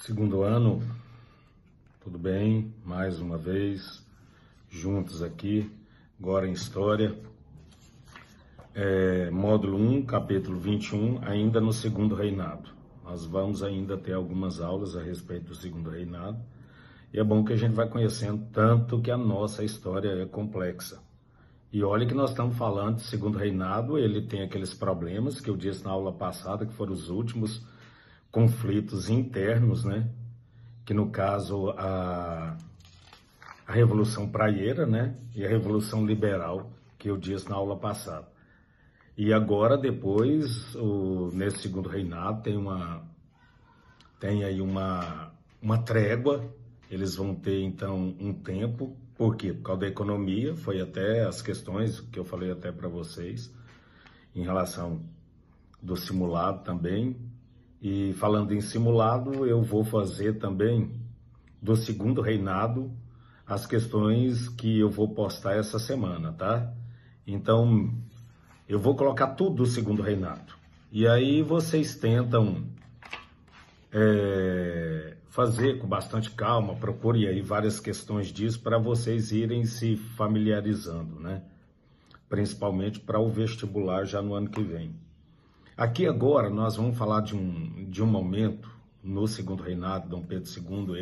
Segundo ano, tudo bem? Mais uma vez, juntos aqui, agora em História. Módulo 1, capítulo 21, ainda no Segundo Reinado. Nós vamos ainda ter algumas aulas a respeito do Segundo Reinado. E é bom que a gente vai conhecendo tanto que a nossa história é complexa. E olha que nós estamos falando de Segundo Reinado, ele tem aqueles problemas que eu disse na aula passada, que foram os últimos conflitos internos, né? Que no caso a Revolução Praieira, né? E a Revolução Liberal, que eu disse na aula passada. E agora, depois, nesse Segundo Reinado, tem aí uma trégua. Eles vão ter, então, um tempo. Por quê? Por causa da economia, foi até as questões que eu falei até para vocês, em relação do simulado também. E falando em simulado, eu vou fazer também do Segundo Reinado as questões que eu vou postar essa semana, tá? Então, eu vou colocar tudo do Segundo Reinado. E aí vocês tentam fazer com bastante calma, procure aí várias questões disso para vocês irem se familiarizando, né? Principalmente para o vestibular já no ano que vem. Aqui agora nós vamos falar de um momento no Segundo Reinado. Dom Pedro II,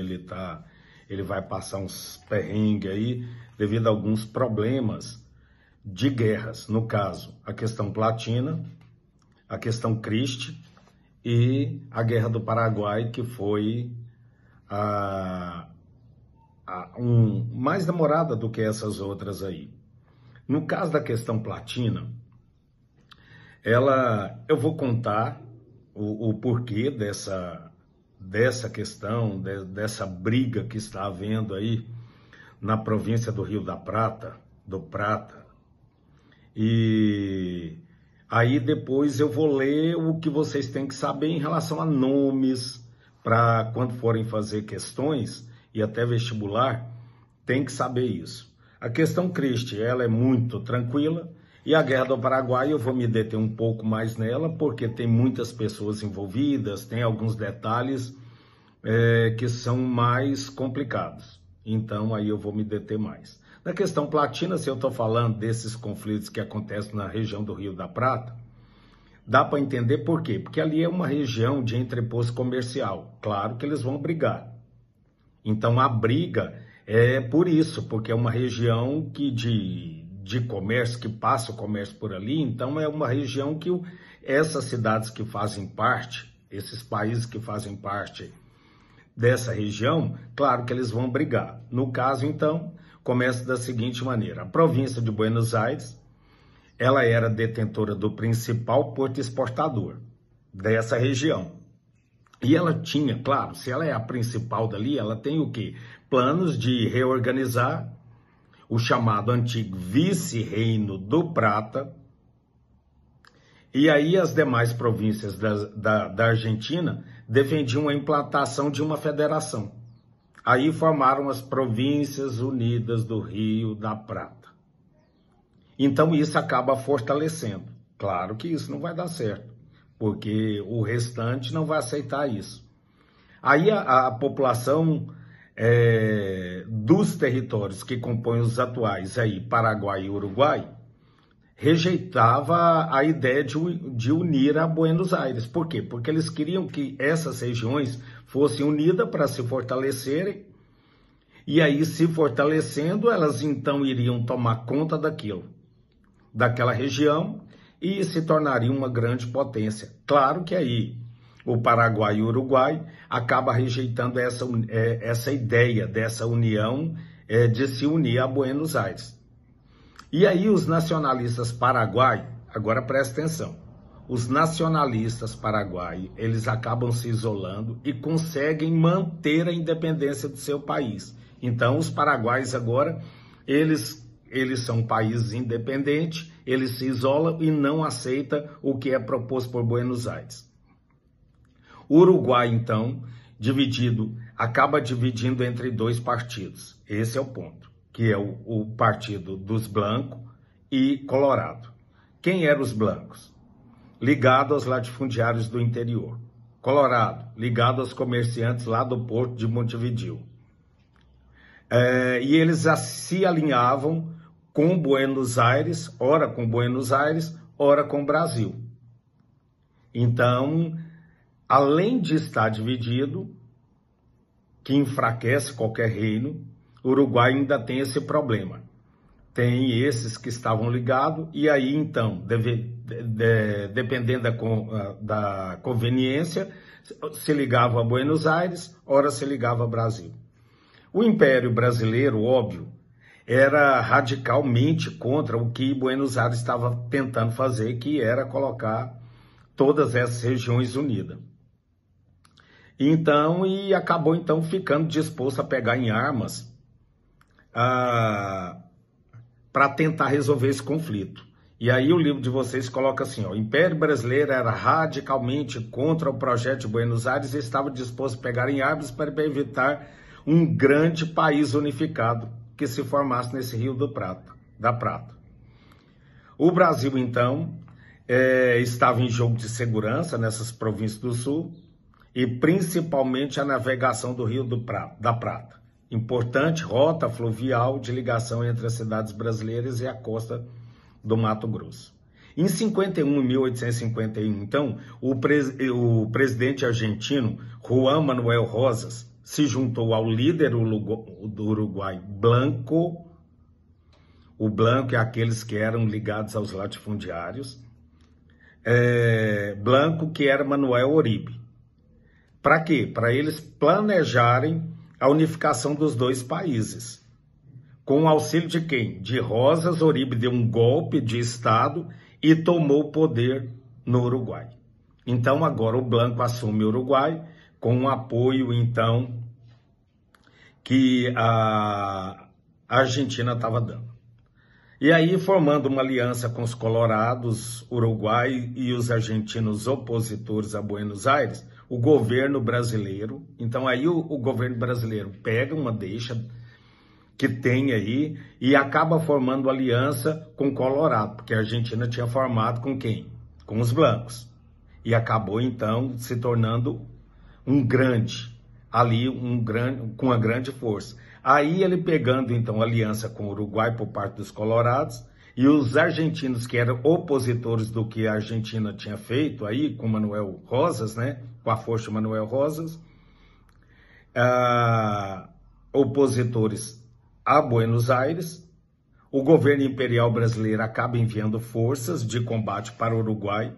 ele vai passar uns perrengues aí devido a alguns problemas de guerras. No caso, a questão Platina, a questão Criste e a Guerra do Paraguai, que foi mais demorada do que essas outras aí. No caso da questão Platina, eu vou contar o porquê dessa questão, dessa briga que está havendo aí na província do Rio da Prata, do Prata. E aí depois eu vou ler o que vocês têm que saber em relação a nomes, para quando forem fazer questões e até vestibular, tem que saber isso. A questão Criste, ela é muito tranquila. E a Guerra do Paraguai eu vou me deter um pouco mais nela, porque tem muitas pessoas envolvidas, tem alguns detalhes que são mais complicados. Então aí eu vou me deter mais. Na questão Platina, se eu estou falando desses conflitos que acontecem na região do Rio da Prata, dá para entender por quê? Porque ali é uma região de entreposto comercial. Claro que eles vão brigar. Então a briga é por isso, porque é uma região que de comércio, que passa o comércio por ali. Então é uma região que essas cidades que fazem parte, esses países que fazem parte dessa região, claro que eles vão brigar. No caso, então, começa da seguinte maneira. A província de Buenos Aires, ela era detentora do principal porto exportador dessa região. E ela tinha, claro, se ela é a principal dali, ela tem o quê? Planos de reorganizar o chamado antigo vice-reino do Prata, e aí as demais províncias da Argentina defendiam a implantação de uma federação. Aí formaram as Províncias Unidas do Rio da Prata. Então isso acaba fortalecendo. Claro que isso não vai dar certo, porque o restante não vai aceitar isso. Aí a população dos territórios que compõem os atuais aí, Paraguai e Uruguai, rejeitava a ideia de unir a Buenos Aires. Por quê? Porque eles queriam que essas regiões fossem unidas para se fortalecerem, e aí, se fortalecendo, elas então iriam tomar conta daquela região, e se tornariam uma grande potência. Claro que aí o Paraguai e o Uruguai acabam rejeitando essa ideia dessa união, de se unir a Buenos Aires. E aí os nacionalistas paraguaios, agora presta atenção, os nacionalistas paraguaios, eles acabam se isolando e conseguem manter a independência do seu país. Então os paraguaios agora, eles são países independentes, eles se isolam e não aceitam o que é proposto por Buenos Aires. O Uruguai, então, acaba dividindo entre dois partidos. Esse é o ponto, que é o partido dos Blancos e Colorado. Quem eram os Blancos? Ligados aos latifundiários do interior. Colorado, ligado aos comerciantes lá do porto de Montevideo. E eles se alinhavam com Buenos Aires, ora com Buenos Aires, ora com o Brasil. Então, além de estar dividido, que enfraquece qualquer reino, o Uruguai ainda tem esse problema. Tem esses que estavam ligados, e aí então, dependendo da conveniência, se ligava a Buenos Aires, ora se ligava a Brasil. O Império Brasileiro, óbvio, era radicalmente contra o que Buenos Aires estava tentando fazer, que era colocar todas essas regiões unidas. Então, e acabou então ficando disposto a pegar em armas para tentar resolver esse conflito. E aí o livro de vocês coloca assim, ó, o Império Brasileiro era radicalmente contra o projeto de Buenos Aires e estava disposto a pegar em armas para evitar um grande país unificado que se formasse nesse Rio da Prata. O Brasil, então, estava em jogo de segurança nessas províncias do Sul e principalmente a navegação do Rio da Prata. Importante rota fluvial de ligação entre as cidades brasileiras e a costa do Mato Grosso. Em 1851, então, o presidente argentino Juan Manuel Rosas se juntou ao líder do Uruguai, Blanco. O Blanco é aqueles que eram ligados aos latifundiários. Blanco, que era Manuel Oribe. Para quê? Para eles planejarem a unificação dos dois países. Com o auxílio de quem? De Rosas, Oribe deu um golpe de Estado e tomou o poder no Uruguai. Então agora o Blanco assume o Uruguai com o apoio, então, que a Argentina estava dando. E aí, formando uma aliança com os colorados, Uruguai e os argentinos opositores a Buenos Aires, o governo brasileiro, então aí o governo brasileiro pega uma deixa que tem aí e acaba formando aliança com o Colorado, porque a Argentina tinha formado com quem? Com os blancos. E acabou, então, se tornando com uma grande força. Aí ele pegando, então, aliança com o Uruguai por parte dos colorados, e os argentinos que eram opositores do que a Argentina tinha feito aí, com Manuel Rosas, né? Com a força de Manuel Rosas, opositores a Buenos Aires, o governo imperial brasileiro acaba enviando forças de combate para o Uruguai,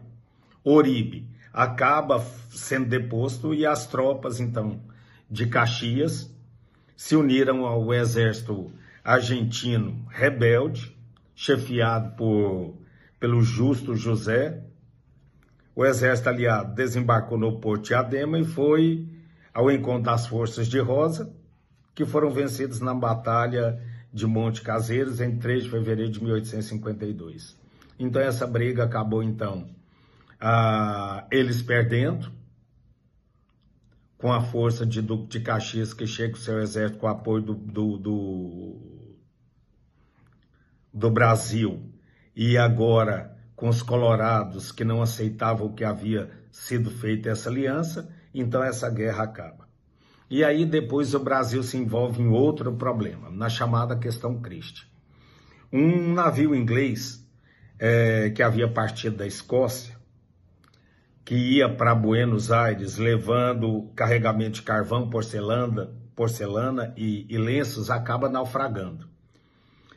Oribe acaba sendo deposto e as tropas, então, de Caxias se uniram ao exército argentino rebelde, chefiado pelo Justo José. O exército aliado desembarcou no Porto de Adema e foi ao encontro das forças de Rosa, que foram vencidos na Batalha de Monte Caseiros em 3 de fevereiro de 1852. Então essa briga acabou, então, eles perdendo, com a força de Duque de Caxias, que chega com seu exército com o apoio do Brasil, e agora com os colorados que não aceitavam o que havia sido feita essa aliança, então essa guerra acaba. E aí depois o Brasil se envolve em outro problema, na chamada questão Christie. Um navio inglês que havia partido da Escócia, que ia para Buenos Aires levando carregamento de carvão, porcelana e lenços, acaba naufragando.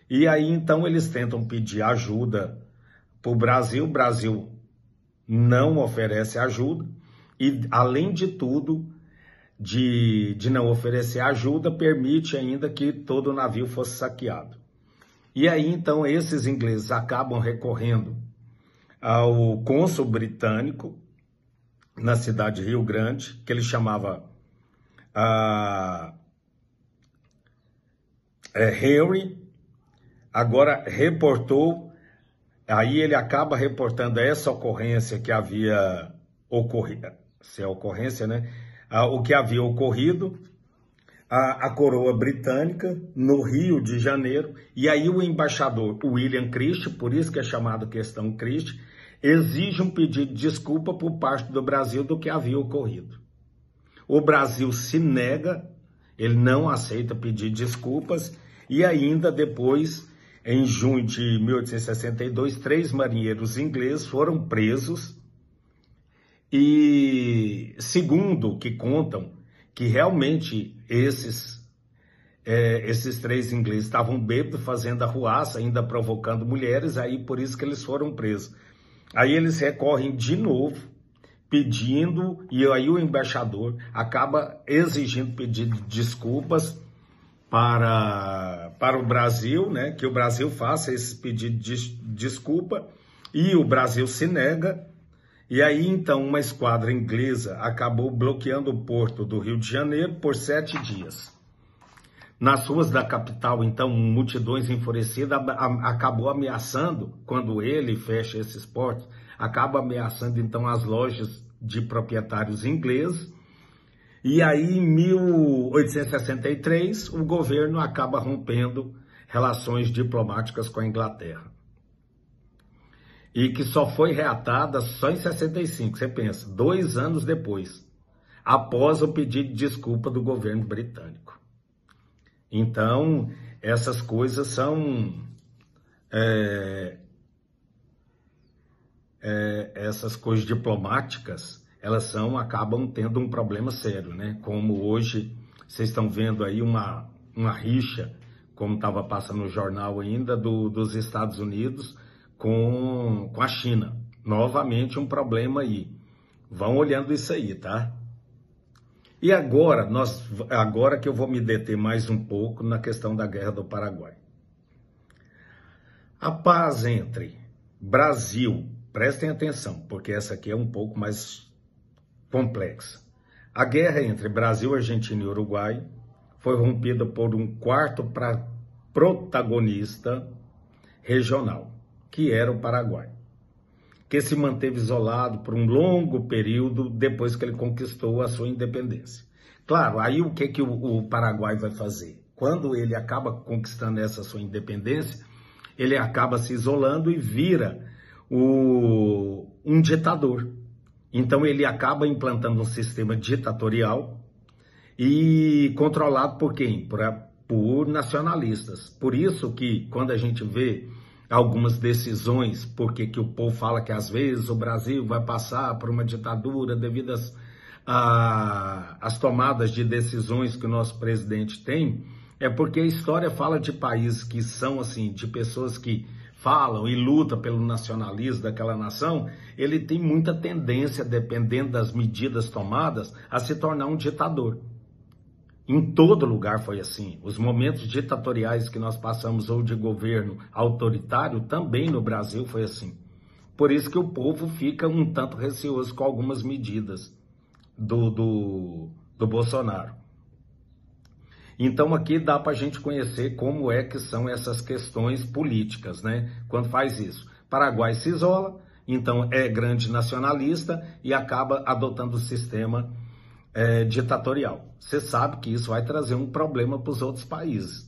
E aí então eles tentam pedir ajuda para o Brasil não oferece ajuda e, além de tudo, de não oferecer ajuda, permite ainda que todo o navio fosse saqueado. E aí então esses ingleses acabam recorrendo ao cônsul britânico na cidade de Rio Grande, que ele chamava Henry, agora reportou, aí ele acaba reportando essa ocorrência que havia ocorrido, se é ocorrência, né? O que havia ocorrido, a coroa britânica no Rio de Janeiro, e aí o embaixador William Christie, por isso que é chamado questão Christie, exige um pedido de desculpa por parte do Brasil do que havia ocorrido. O Brasil se nega, ele não aceita pedir desculpas, e ainda depois, em junho de 1862, 3 marinheiros ingleses foram presos, e segundo o que contam, que realmente esses 3 ingleses estavam bêbados, fazendo arruaça, ainda provocando mulheres, aí por isso que eles foram presos. Aí eles recorrem de novo, pedindo, e aí o embaixador acaba exigindo pedido de desculpas para o Brasil, né? Que o Brasil faça esse pedido de desculpa, e o Brasil se nega. E aí, então, uma esquadra inglesa acabou bloqueando o porto do Rio de Janeiro por 7 dias. Nas ruas da capital, então, multidões enfurecidas acabou ameaçando, quando ele fecha esses portos, acaba ameaçando, então, as lojas de proprietários ingleses. E aí, em 1863, o governo acaba rompendo relações diplomáticas com a Inglaterra. E que só foi reatada só em 65, você pensa, 2 anos depois, após o pedido de desculpa do governo britânico. Então, essas coisas são... essas coisas diplomáticas, elas acabam tendo um problema sério, né? Como hoje, vocês estão vendo aí uma rixa, como estava passando no jornal ainda, dos Estados Unidos com a China. Novamente um problema aí. Vão olhando isso aí, tá? E agora que eu vou me deter mais um pouco na questão da Guerra do Paraguai. A paz entre Brasil, prestem atenção, porque essa aqui é um pouco mais complexa. A guerra entre Brasil, Argentina e Uruguai foi rompida por um quarto protagonista regional, que era o Paraguai, que se manteve isolado por um longo período depois que ele conquistou a sua independência. Claro, aí o que o Paraguai vai fazer? Quando ele acaba conquistando essa sua independência, ele acaba se isolando e vira um ditador. Então ele acaba implantando um sistema ditatorial e controlado por quem? Por nacionalistas. Por isso que quando a gente vê algumas decisões, porque que o povo fala que às vezes o Brasil vai passar por uma ditadura devido às tomadas de decisões que o nosso presidente tem, é porque a história fala de países que são assim, de pessoas que falam e lutam pelo nacionalismo daquela nação, ele tem muita tendência, dependendo das medidas tomadas, a se tornar um ditador. Em todo lugar foi assim. Os momentos ditatoriais que nós passamos, ou de governo autoritário, também no Brasil foi assim. Por isso que o povo fica um tanto receoso com algumas medidas do Bolsonaro. Então aqui dá para a gente conhecer como é que são essas questões políticas, né? Quando faz isso. Paraguai se isola, então é grande nacionalista e acaba adotando o sistema ditatorial. Você sabe que isso vai trazer um problema para os outros países.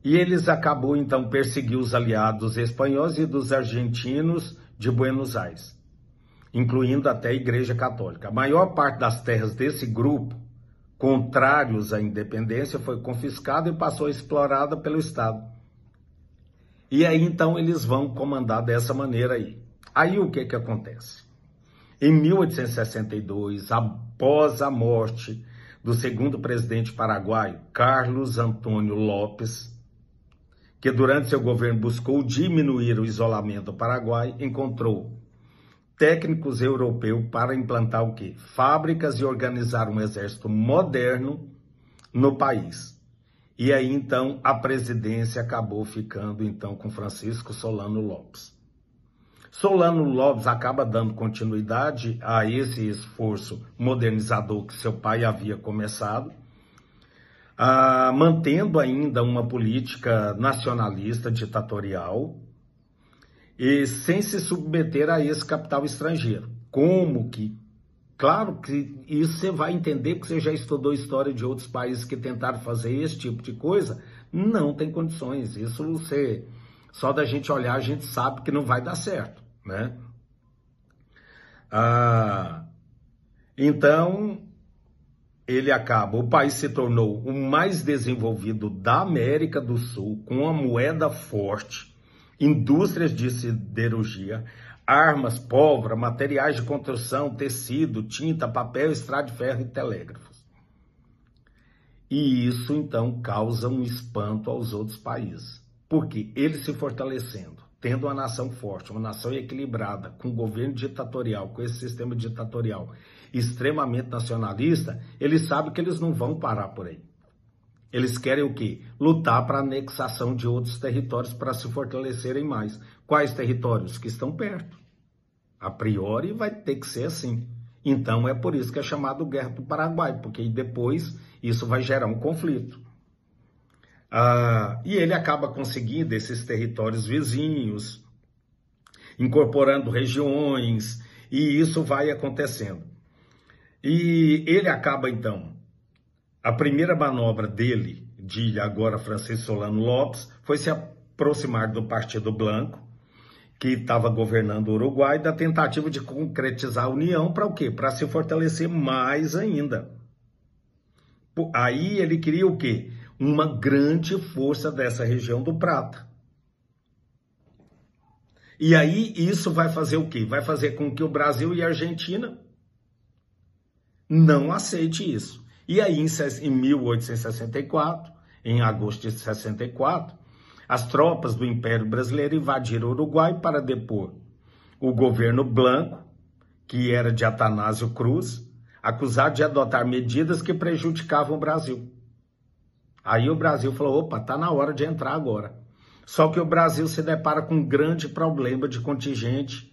E eles acabou então perseguir os aliados espanhóis e dos argentinos de Buenos Aires, incluindo até a Igreja Católica. A maior parte das terras desse grupo, contrários à independência, foi confiscada e passou explorada pelo Estado. E aí então eles vão comandar dessa maneira aí. Aí o que acontece? Em 1862, após a morte do segundo presidente paraguaio, Carlos Antônio Lopes, que durante seu governo buscou diminuir o isolamento do Paraguai, encontrou técnicos europeus para implantar o quê? Fábricas e organizar um exército moderno no país. E aí, então, a presidência acabou ficando, então, com Francisco Solano Lopes. Solano Lopes acaba dando continuidade a esse esforço modernizador que seu pai havia começado, mantendo ainda uma política nacionalista ditatorial, e sem se submeter a esse capital estrangeiro. Como que? Claro que isso você vai entender, porque você já estudou história de outros países que tentaram fazer esse tipo de coisa. Não tem condições. Isso você Só da gente olhar, a gente sabe que não vai dar certo, né? Então, o país se tornou o mais desenvolvido da América do Sul, com uma moeda forte, indústrias de siderurgia, armas, pólvora, materiais de construção, tecido, tinta, papel, estrada de ferro e telégrafos. E isso, então, causa um espanto aos outros países. Porque eles se fortalecendo, tendo uma nação forte, uma nação equilibrada, com governo ditatorial, com esse sistema ditatorial extremamente nacionalista, eles sabem que eles não vão parar por aí. Eles querem o quê? Lutar para a anexação de outros territórios para se fortalecerem mais. Quais territórios? Que estão perto. A priori vai ter que ser assim. Então é por isso que é chamado Guerra do Paraguai, porque depois isso vai gerar um conflito. E ele acaba conseguindo esses territórios vizinhos, incorporando regiões, e isso vai acontecendo. E ele acaba, então, a primeira manobra dele, de agora Francisco Solano Lopes, foi se aproximar do Partido Blanco, que estava governando o Uruguai, da tentativa de concretizar a união para o quê? Para se fortalecer mais ainda. Aí ele queria o quê? Uma grande força dessa região do Prata. E aí isso vai fazer o quê? Vai fazer com que o Brasil e a Argentina não aceitem isso. E aí em 1864, em agosto de 64, as tropas do Império Brasileiro invadiram o Uruguai para depor o governo Blanco, que era de Atanásio Cruz, acusado de adotar medidas que prejudicavam o Brasil. Aí o Brasil falou, opa, tá na hora de entrar agora. Só que o Brasil se depara com um grande problema de contingente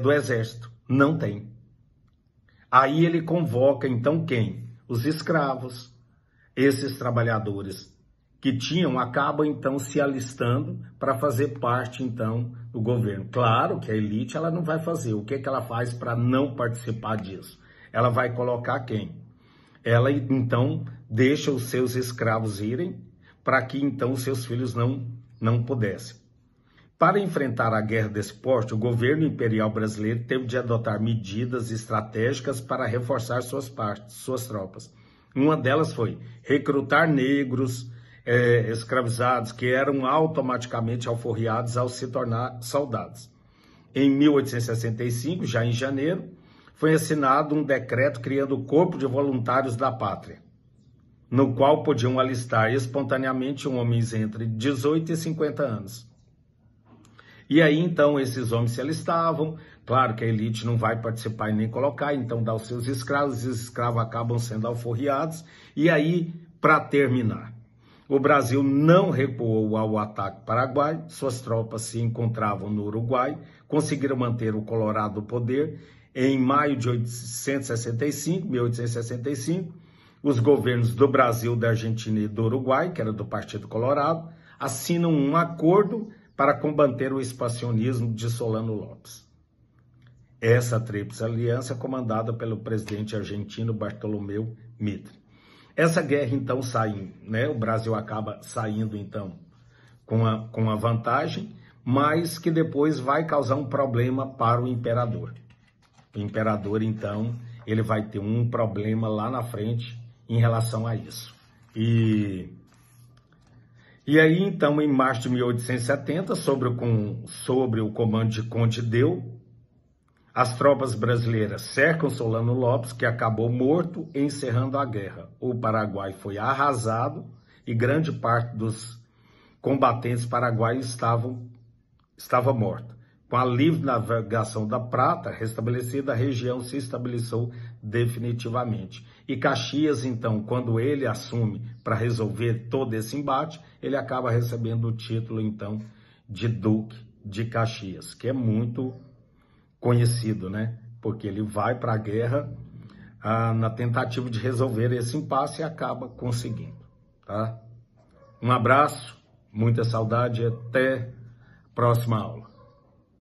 do Exército. Não tem. Aí ele convoca, então, quem? Os escravos. Esses trabalhadores que acabam, então, se alistando para fazer parte, então, do governo. Claro que a elite, ela não vai fazer. O que ela faz para não participar disso? Ela vai colocar quem? Ela, então, deixa os seus escravos irem para que, então, os seus filhos não pudessem. Para enfrentar a guerra desse porte, o governo imperial brasileiro teve de adotar medidas estratégicas para reforçar suas tropas. Uma delas foi recrutar negros escravizados que eram automaticamente alforriados ao se tornar soldados. Em 1865, já em janeiro, foi assinado um decreto criando o Corpo de Voluntários da Pátria, no qual podiam alistar espontaneamente homens entre 18 e 50 anos. E aí, então, esses homens se alistavam. Claro que a elite não vai participar e nem colocar, então dá os seus escravos, e os escravos acabam sendo alforriados. E aí, para terminar, o Brasil não recuou ao ataque paraguai, suas tropas se encontravam no Uruguai, conseguiram manter o Colorado no poder. Em maio de 1865, os governos do Brasil, da Argentina e do Uruguai, que era do Partido Colorado, assinam um acordo para combater o expansionismo de Solano Lopes. Essa tríplice aliança é comandada pelo presidente argentino Bartolomeu Mitre. Essa guerra, então, sai, né? O Brasil acaba saindo, então, com a vantagem, mas que depois vai causar um problema para o imperador. O imperador, então, ele vai ter um problema lá na frente em relação a isso. E aí, então, em março de 1870, sobre o comando de Conde Deu, as tropas brasileiras cercam Solano Lopes, que acabou morto, encerrando a guerra. O Paraguai foi arrasado e grande parte dos combatentes paraguaios estava morta. Com a livre navegação da prata restabelecida, a região se estabeleceu definitivamente. E Caxias, então, quando ele assume para resolver todo esse embate, ele acaba recebendo o título, então, de Duque de Caxias, que é muito conhecido, né? Porque ele vai para a guerra na tentativa de resolver esse impasse e acaba conseguindo, tá? Um abraço, muita saudade e até a próxima aula.